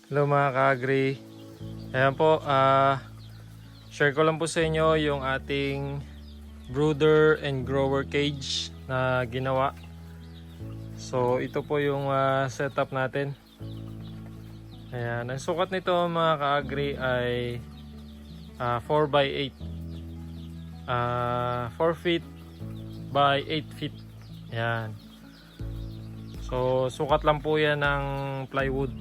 Hello mga ka-agri. Ayan po, share ko lang po sa inyo yung ating brooder and grower cage na ginawa. So ito po yung setup natin. Ayan, ang sukat nito mga ka-agri ay 4x8. 4 feet by 8 feet. Ayan. So sukat lang po yan ng plywood.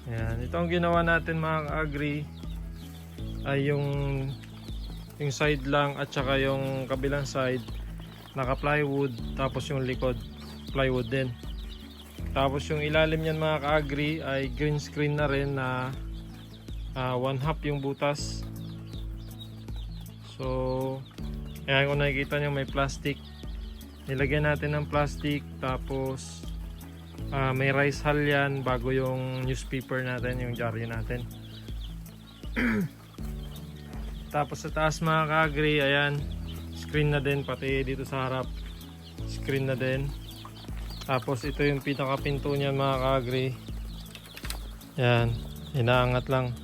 Ayan, ito ang ginawa natin mga ka-agri ay yung side lang at saka yung kabilang side naka plywood, tapos yung likod plywood din. Tapos yung ilalim niyan mga ka-agri ay green screen na rin na 1/2 yung butas. So ayan, kung nakikita nyo may plastic, nilagyan natin ng plastic, tapos may rice hull yan bago yung newspaper natin, yung dyaryo natin. Tapos sa taas mga ka-agri, ayan, screen na din, pati dito sa harap screen na din. Tapos ito yung pinakapinto niyan mga ka-agri, ayan, inaangat lang.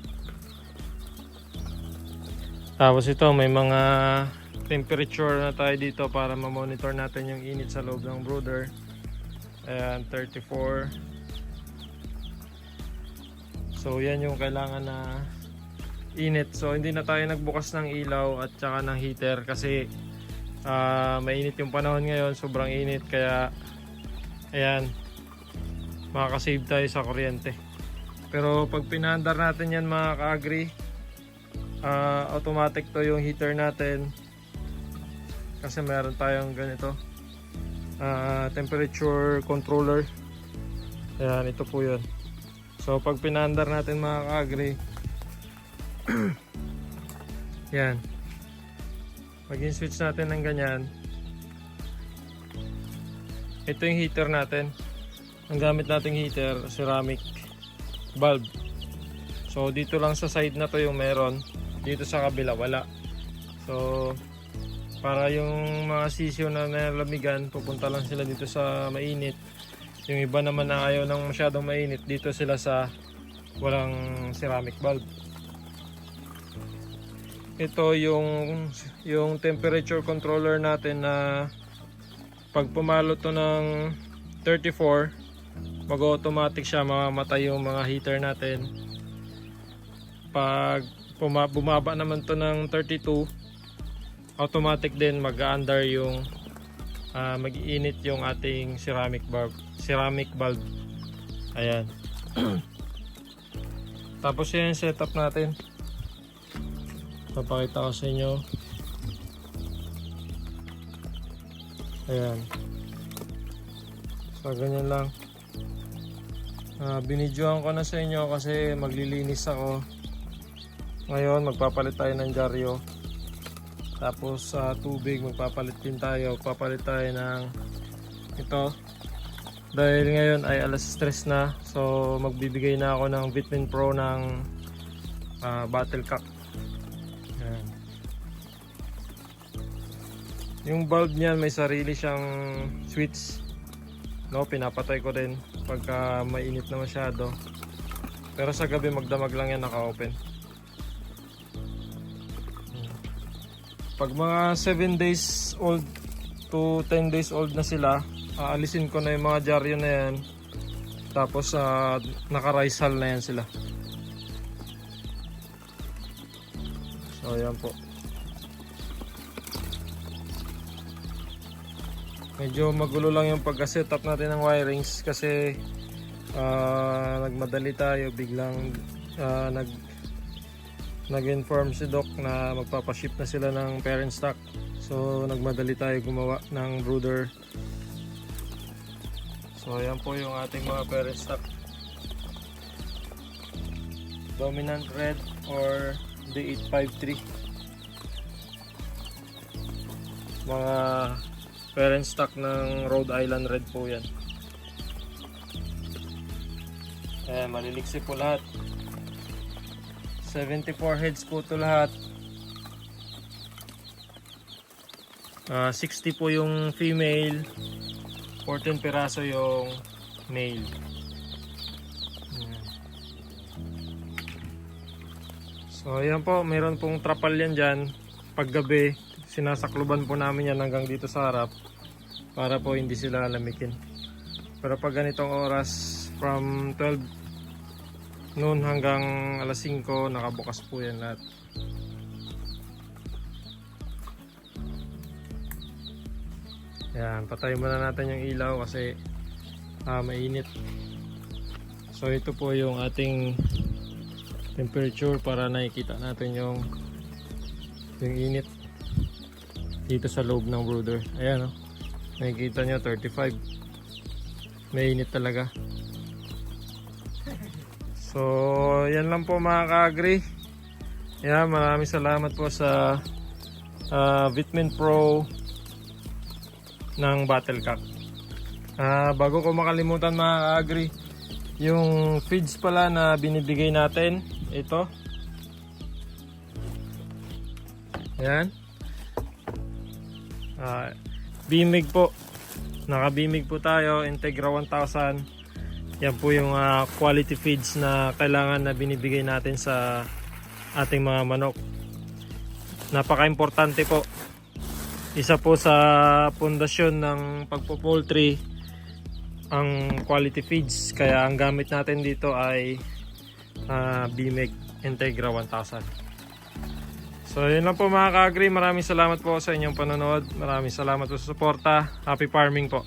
Tapos ito may mga temperature na tayo dito para ma-monitor natin yung init sa loob ng brooder. Ayan, 34. So yan yung kailangan na init. So hindi na tayo nagbukas ng ilaw at saka ng heater kasi mainit yung panahon ngayon, sobrang init, kaya ayan, makakasave tayo sa kuryente. Pero pag pinaandar natin yan mga ka-agri, automatic to yung heater natin kasi meron tayong ganito temperature controller. Ayan, ito po yun. So pag pinaandar natin mga ka-agri, yan, pag in-switch natin ng ganyan, ito yung heater natin. Ang gamit nating heater, ceramic bulb. So dito lang sa side na to yung meron, dito sa kabila wala. So para yung mga sisiyo na nalamigan, pupunta lang sila dito sa mainit. Yung iba naman na ayaw ng masyadong mainit, dito sila sa walang ceramic bulb. Ito yung temperature controller natin na pag pumalo to ng 34, mag-automatic siya, mamamatay yung mga heater natin. Pag bumaba naman to ng 32, automatic din mag-under yung mag-iinit yung ating ceramic bulb. Ayan. Tapos yan yung setup natin, papakita ko sa inyo. Ayan, so ganyan lang. Binidyoan ko na sa inyo kasi maglilinis ako ngayon. Magpapalit tayo ng dyaryo, tapos tubig magpapalit din tayo. Papalit tayo ng ito dahil ngayon ay alas 3 na. So magbibigay na ako ng Vitamin Pro ng bottle cap. Ayan. Yung bulb niyan may sarili siyang switch, no? Pinapatay ko din pagka mainit na masyado, pero sa gabi magdamag lang yan naka-open. Pag mga 7 days old to 10 days old na sila, aalisin ko na yung mga dyaryo na yan, tapos naka-rice hull na yan sila. So ayan po, medyo magulo lang yung pagka-setup natin ng wirings kasi nagmadali tayo, biglang nag-inform si Doc na magpapaship na sila ng parent stock. So nagmadali tayo gumawa ng brooder. So ayan po yung ating mga parent stock, dominant red or D853, mga parent stock ng Rhode Island red po yan. Ayan, maliliksi po lahat. 74 heads po ito lahat. 60 po yung female, 14 piraso yung male. Ayan. So ayan po, mayroon pong trapal yan dyan. Paggabi, sinasakluban po namin yan hanggang dito sa harap para po hindi sila lamikin. Pero pag ganitong oras, from 12 noon hanggang alas 5, nakabukas po yan lahat. Yan, patayin muna natin yung ilaw kasi mainit. So ito po yung ating temperature para nakikita natin yung init dito sa loob ng brooder. Ayan, oh. Nakikita nyo 35. May init talaga. So yan lang po mga ka-agri. Yan, maraming salamat po sa Vitamin Pro ng Battlecock. Bago ko makalimutan mga ka-agri, yung feeds pala na binibigay natin, ito. Ayan. Bimig po. Naka-bimig po tayo, Integra 1000. Yan po yung quality feeds na kailangan na binibigay natin sa ating mga manok. Napaka-importante po. Isa po sa pundasyon ng pagpo-poultry ang quality feeds. Kaya ang gamit natin dito ay Bimig Integra 1000. So yun lang po mga ka-agri. Maraming salamat po sa inyong panonood. Maraming salamat po sa suporta. Happy farming po.